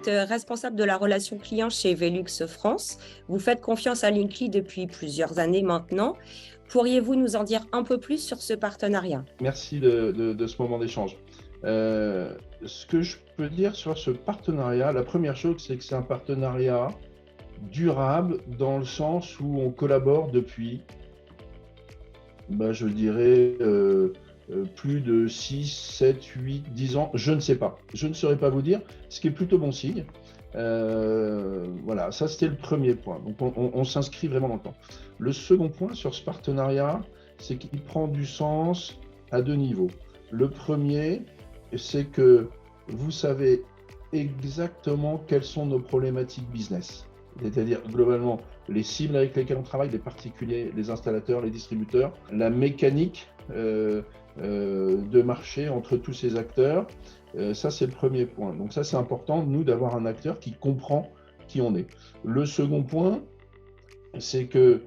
êtes responsable de la relation client chez Velux France. Vous faites confiance à Linkly depuis plusieurs années maintenant. Pourriez-vous nous en dire un peu plus sur ce partenariat? Merci de ce moment d'échange. Ce que je peux dire sur ce partenariat, la première chose, c'est que c'est un partenariat durable dans le sens où on collabore depuis, je dirais, plus de 6, 7, 8, 10 ans, je ne sais pas. Je ne saurais pas vous dire, ce qui est plutôt bon signe. Voilà, ça c'était le premier point. Donc on s'inscrit vraiment dans le temps. Le second point sur ce partenariat, c'est qu'il prend du sens à deux niveaux. Le premier, c'est que vous savez exactement quelles sont nos problématiques business. C'est-à-dire globalement les cibles avec lesquelles on travaille, les particuliers, les installateurs, les distributeurs, la mécanique de marché entre tous ces acteurs. Ça, c'est le premier point. Donc ça, c'est important, nous, d'avoir un acteur qui comprend qui on est. Le second point, c'est que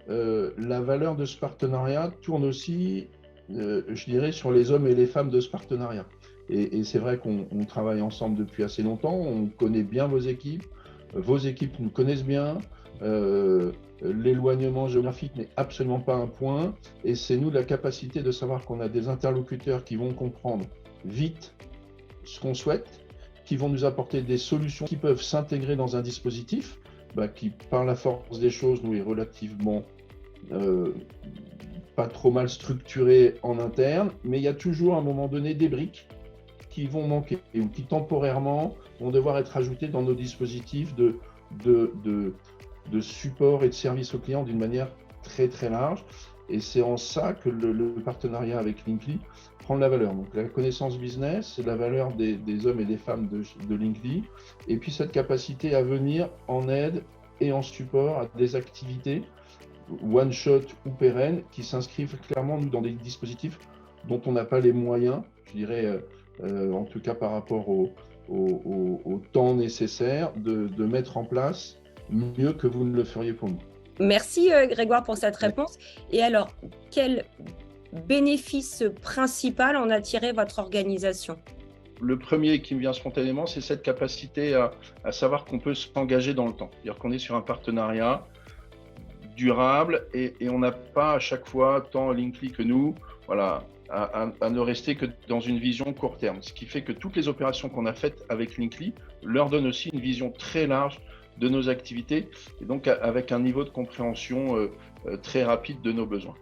la valeur de ce partenariat tourne aussi, je dirais, sur les hommes et les femmes de ce partenariat. Et c'est vrai qu'on travaille ensemble depuis assez longtemps, on connaît bien vos équipes nous connaissent bien. L'éloignement géographique n'est absolument pas un point, et c'est nous la capacité de savoir qu'on a des interlocuteurs qui vont comprendre vite ce qu'on souhaite, qui vont nous apporter des solutions qui peuvent s'intégrer dans un dispositif qui, par la force des choses, nous est relativement pas trop mal structuré en interne, mais il y a toujours à un moment donné des briques qui vont manquer ou qui temporairement vont devoir être ajoutées dans nos dispositifs de support et de service aux clients d'une manière très très large. Et c'est en ça que le partenariat avec Linkly prend de la valeur. Donc la connaissance business, c'est la valeur des hommes et des femmes de Linkly, et puis cette capacité à venir en aide et en support à des activités one shot ou pérennes qui s'inscrivent clairement dans des dispositifs dont on n'a pas les moyens, je dirais, en tout cas par rapport au temps nécessaire de mettre en place mieux que vous ne le feriez pour nous. Merci Grégoire pour cette réponse. Et alors, quel bénéfice principal en a tiré votre organisation? Le premier qui me vient spontanément, c'est cette capacité à savoir qu'on peut s'engager dans le temps. C'est-à-dire qu'on est sur un partenariat durable et on n'a pas à chaque fois, tant Linkly que nous, voilà, à ne rester que dans une vision court terme. Ce qui fait que toutes les opérations qu'on a faites avec Linkly leur donnent aussi une vision très large de nos activités, et donc avec un niveau de compréhension très rapide de nos besoins.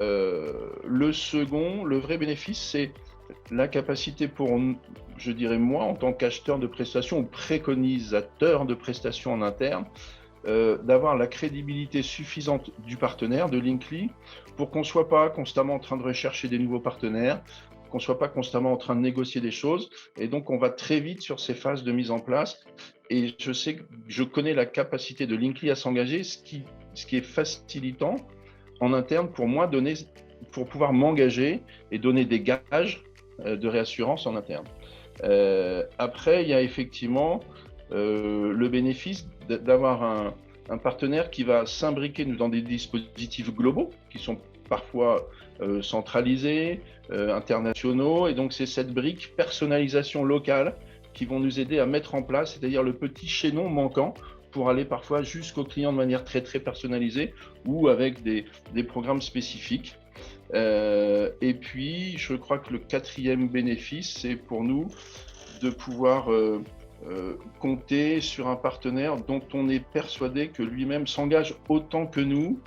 Le second, le vrai bénéfice, c'est la capacité pour, je dirais moi, en tant qu'acheteur de prestations ou préconisateur de prestations en interne, d'avoir la crédibilité suffisante du partenaire, de Linkly, pour qu'on ne soit pas constamment en train de rechercher des nouveaux partenaires, qu'on ne soit pas constamment en train de négocier des choses. Et donc, on va très vite sur ces phases de mise en place. Et je connais la capacité de Linkly à s'engager, ce qui est facilitant en interne pour moi, pour pouvoir m'engager et donner des gages de réassurance en interne. Après, il y a effectivement le bénéfice d'avoir un partenaire qui va s'imbriquer dans des dispositifs globaux qui sont parfois centralisés, internationaux, et donc c'est cette brique personnalisation locale qui vont nous aider à mettre en place, c'est-à-dire le petit chaînon manquant pour aller parfois jusqu'au client de manière très très personnalisée ou avec des programmes spécifiques. Et puis je crois que le quatrième bénéfice, c'est pour nous de pouvoir compter sur un partenaire dont on est persuadé que lui-même s'engage autant que nous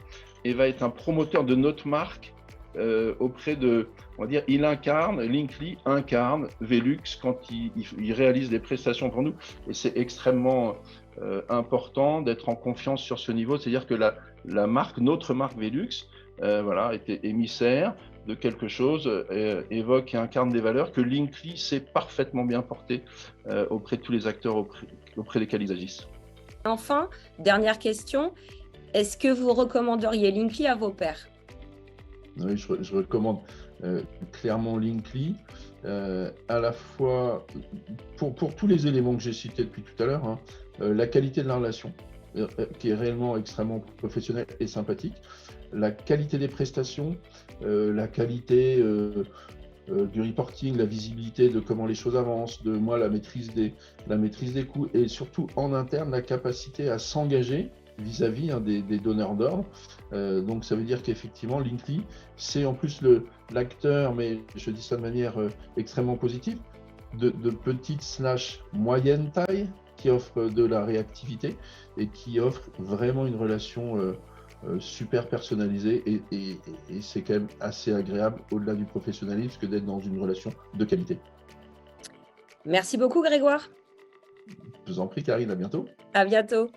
et va être un promoteur de notre marque auprès de, on va dire, Linkly incarne Velux quand il réalise des prestations pour nous, et c'est extrêmement important d'être en confiance sur ce niveau, c'est-à-dire que la marque, notre marque Velux, voilà, était émissaire de quelque chose, évoque et incarne des valeurs que Linkly sait parfaitement bien porter auprès de tous les acteurs auprès desquels ils agissent. Enfin, dernière question, est-ce que vous recommanderiez Linkly à vos pairs? Oui, je recommande clairement Linkly, à la fois pour tous les éléments que j'ai cités depuis tout à l'heure, hein, la qualité de la relation, qui est réellement extrêmement professionnelle et sympathique, la qualité des prestations, la qualité du reporting, la visibilité de comment les choses avancent, de moi la maîtrise des coûts, et surtout en interne la capacité à s'engager vis-à-vis des donneurs d'ordre. Donc ça veut dire qu'effectivement Linkly, c'est en plus l'acteur, mais je dis ça de manière extrêmement positive, de petite/moyenne taille qui offre de la réactivité et qui offre vraiment une relation super personnalisée, et c'est quand même assez agréable au-delà du professionnalisme que d'être dans une relation de qualité. Merci beaucoup, Grégoire. Je vous en prie, Karine, à bientôt. À bientôt.